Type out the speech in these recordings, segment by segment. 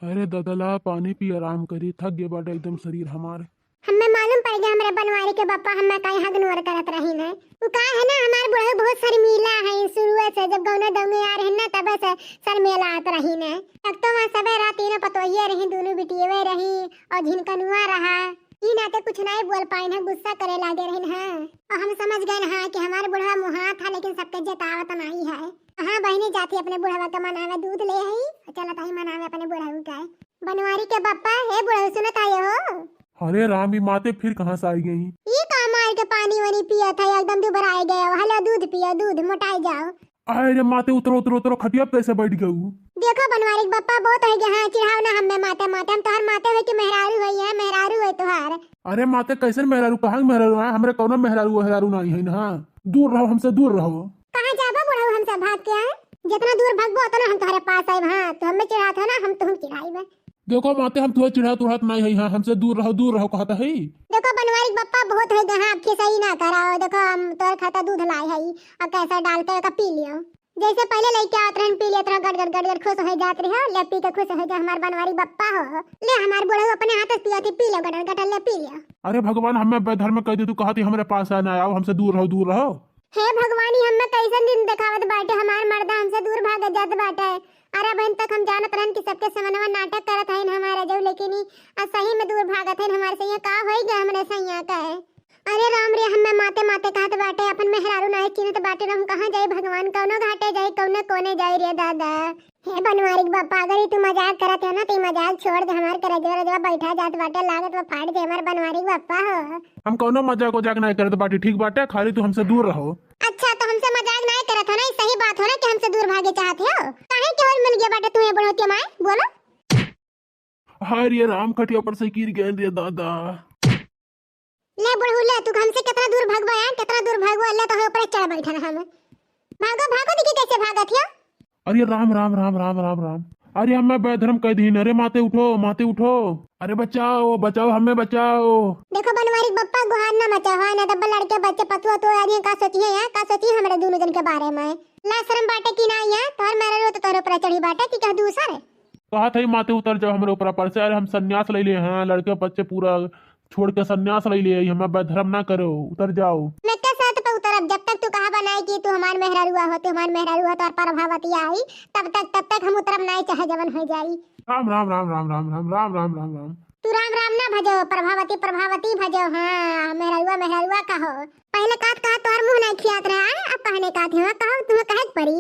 अरे ददला पानी पी आराम करी, थक गए बाटे एकदम शरीर हमारे। हमें मालूम पड़ गया हमारे बनवारी के पापा हमें कहीं हद नूर करत रही है। वो का है ना हमारे बुढ़े बहुत शर्मीला है शुरू से, जब गौना दौने आ रहे ना तब से शर्मेला आत रही ने। तब तो वहाँ सबे रात तीनों पतोहिए रही, दोनों बिटिये रही और झिनकनुआ रहा। ई नाते कुछ नहीं बोल पाए ना, गुस्सा करे लागे रही है। और हम समझ गए ना कि हमारे बुढ़वा मुहा था, लेकिन सबके जतावत नहीं है। हाँ बहनी जाती अपने बुढ़वा का मनावे दूध ले आई, चलत आई मनावे अपने बुढ़ऊ का। बनवारी के पापा हे बुढ़ऊ सुनत आए हो? अरे राम, ये माते फिर कहाँ से आई गई? ये काम मार के पानी वानी पिया था, एकदम दुबराए गए। हेलो दूध पियो, दूध मोटाई जाओ। अरे माते उतरो उतरो उतरो, खटिया पे कैसे बैठ गई? देखो बनवारी बापा बहुत है हाँ, चिढ़ाओ ना हमें माते माते, हम तोहर माते हुए कि मेहरारू है, मेहरारू है तोहार। अरे माते कैसे मेहरारू? कहाँ मेहरारू है? हमरे कौन मेहरारू हेरारू नहीं है ना। दूर रहो हमसे, दूर रहो। कहाँ जाबो बुढ़ऊ हमसे भाग के? जितना दूर भागबो उतना हम तुम्हारे पास आए। हाँ तो हमें चिढ़ाते हो ना, हम तुम चिढ़ाई। देखो माते, हम तुम्हें चिढ़ा तुढ़ात नहीं है, हाँ हमसे दूर रहो कहता है। देखो बनवारी बापा बहुत है हाँ, आपकी सही ना कराओ। देखो हम तोर खाता दूध लाए है और कैसा डालते का पी लियो। जैसे पहले लेके आते रहे पी लिया, गड़ गड़ गड़ खुश हो जाते रहे। ले पी के खुश हो जा हमारे बनवारी बापा हो। ले हमारे बुढ़ऊ अपने हाथ से पिया थी, पी लो गड़ गड़ ले पी लिया। अरे भगवान, हमें बेधर्म कह दी, तू कहती हमारे पास आना आओ, हमसे दूर रहो दूर रहो। हे भगवानी, हमें कैसे दिन दिखावत बाटे, हमार मर्दा हमसे दूर भाग जात बाटे। अरे बहन तक हम जानत रहन कि सबके समनवा नाटक करत है हमारे जो, लेकिन सही में दूर भागत है हमारे सैया। का होई गया हमरे सैया का है? अरे राम रे, हमें माते माते कहत बाटे अपन मेहरारू नाय चिन्हत बाटे। हम कहां जाई भगवान, कौनो घाटे जाई कौनो कोने जाई रे दादा। हे बनवारी बापा, अगर तू मजाक करत है ना तो मजाक छोड़ दे। हमार करे जो बैठा जात बाटे, लागत वो फाड़ दे हमार बनवारी बापा हो। हम कौनो मजाक वजाक नहीं करत बाटी, ठीक बाटे, खाली तू हमसे दूर रहो। अच्छा तो हमसे मजाक नहीं करत हो ना? सही बात हो ना कि हमसे दूर भागे चाहते हो? काहे के होल मिल गया बाटे तुम्हें बढ़ोती माय, बोलो। हरे राम, खटिया पर से गिर गए रे दादा। ले बुढ़ऊ ले, तू हमसे कितना दूर भागबा यार, कितना दूर भागबा? अल्लाह तो ऊपर चढ़ बैठा हम। भागो भागो, देखिए कैसे भागत है। अरे राम राम राम राम राम राम। अरे हमें बेधर्म कह दी। अरे माते उठो, माते उठो। अरे बचाओ बचाओ, हमें बचाओ। देखो बनवारी बप्पा गुहार ना मचा हुआ ना, दब्बा लड़के बच्चे पतुआ तो आदमी का सोची है यार, का सोची है हमारे दोनों जन के बारे में। ला शर्म बाटे की ना यार, तोहर मेरे रो तो तोहरे ऊपर चढ़ी बाटे कि कह दूसर। कहा था माते उतर जाओ हमारे ऊपर पर से। अरे हम सन्यास ले लिए हैं, लड़के बच्चे पूरा छोड़ के सन्यास ले लिए। हमें बेधर्म ना करो, उतर जाओ। मैं के साथ पे उतरब? जब तक तू कहा बनाई कि तू हमार मेहरारुआ हो, तू हमार मेहरारुआ हो, तो प्रभावती आई तब तक हम उतरब नहीं, चाहे जवन हो जाई। राम राम राम राम राम राम राम राम राम राम। तू राम राम ना भजो, प्रभावती प्रभावती भजो। हाँ मेहरारुआ कहो। पहले कात कहा तोहर मुंह नहीं खियात रहा, अब कहने का थे कहो तुम्हें कहे पड़ी।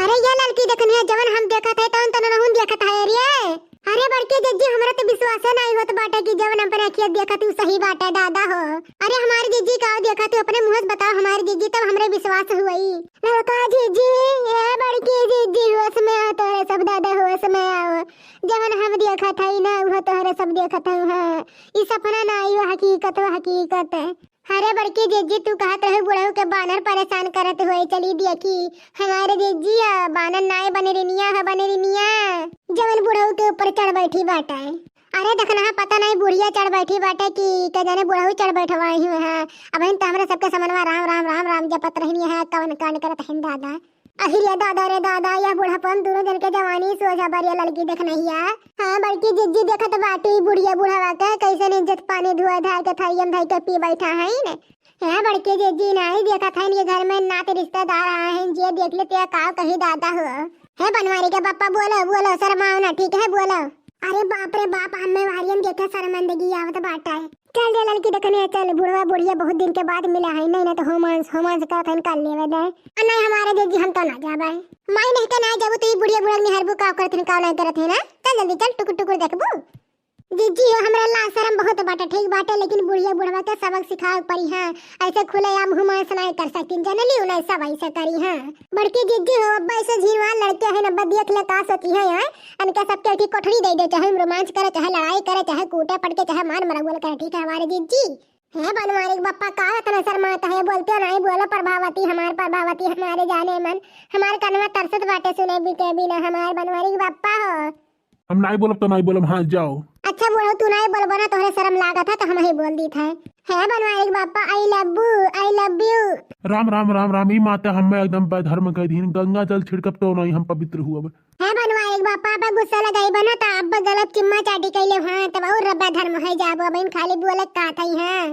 अरे ये लड़की देखनी है जवन हम देखत है तवन तन रहूं देखत है रे। अरे बड़के जज्जी, हमरा तो विश्वास नहीं होत बाटे कि जवन हम पर अखियत देखत तू सही बाटे दादा हो। अरे हमारी जीजी का देखत तू अपने मुंह से बताओ हमारी जीजी, तब हमरे विश्वास हुई। लड़का जीजी, ये बड़की जीजी होश में आ, तोरे सब दादा होश में आओ। जवन हम देखत है ना वो तोहरे सब देखत है। हां ई सपना ना, ई हकीकत है। अरे बड़की जीजी, तू कहत रहे बुढ़ऊ के बानर परेशान करत हुए, चली देखी हमारे जीजी बानर नाय बने रिनिया जवन बुढ़ऊ के ऊपर चढ़ बैठी बाटा है। अरे देखना पता नहीं बुढ़िया चढ़ बैठी बाटे कि के जाने बुढ़ऊ चढ़ बैठवाई हुए हैं। अब इन हमरा सबके समनवा राम राम राम राम जपत रहनी है, कवन कांड करत है दादा। अहिरे दादा रे दादा, यह बुढ़ापन दोनों जन के जवानी सोझा बारिया लड़की देख नहीं है। हाँ बड़की जिज्जी देखत बाटी बुढ़िया बुढ़ावा के कैसे इज्जत पानी धुआ धा के थरियम धाई के पी बैठा है ने। हाँ बड़की जिज्जी नहीं देखत है ये घर में नाते रिश्तेदार आए हैं, जे देख ले ते का कही दादा हो। है बनवारी के पापा, बोलो शर्माओ ना, ठीक है बोलो। अरे बाप रे बाप, हमें वारियन देखे शर्मिंदगी आवत बाटा है। चल रे लड़की देखने चल, बुढ़वा बुढ़िया बहुत दिन के बाद मिला है। नहीं तो होमांस का थन कर लेवे दे। नहीं हमारे जीजी हम तो ना जाबे, माई नहीं के ना जाबो तो ई बुढ़िया निहरबू का करत का नहीं करत है ना। चल जल्दी चल, टुकुर टुकुर देखबू। जीजी हमरा ला शर्म बहुत बाटे, ठीक बाटे, लेकिन बुढ़िया बुढ़वा के सबक सिखाओ पड़ी। हां ऐसे खुले आम हुमांस नहीं कर सकिन, जनली उन्हें सब ऐसे करी। हां बड़की जीजी हो, अब ऐसे झीरवा लड़के है ना, देख ले का सोची है यार। अनका सबके ठीक कोठरी दे दे, चाहे रोमांच करे, चाहे लड़ाई करे, चाहे कूटे पटके, चाहे मार मरगुल करे, ठीक है हमारे जीजी। है बनवारी बप्पा का इतना शर्माता है, बोलते नहीं बोलो। प्रभावती हमारे जाने मन, हमारे कान में तरसत बाटे सुने भी के बिना। हमारे बनवारी बप्पा हो, हम नहीं बोलब तो नहीं बोलब, हाँ जाओ। अच्छा बुढ़ऊ तू नहीं बोल बना, तोहरे शर्म लागत है तो हम ही बोल दी था। है Banwari Bapa, I love you. Ram Ram Ram Ram. ई माता हमें एकदम बेधर्म कह दी, गंगा जल छिड़कब तो नहीं हम पवित्र हुआ। है बनवारी एक बार पापा गुस्सा लगाई बना तो अब गलत चिम्मा चाटी कैले हाँ तब और रब्बा धर्म है जाबो अब इन खाली बोले का थई हां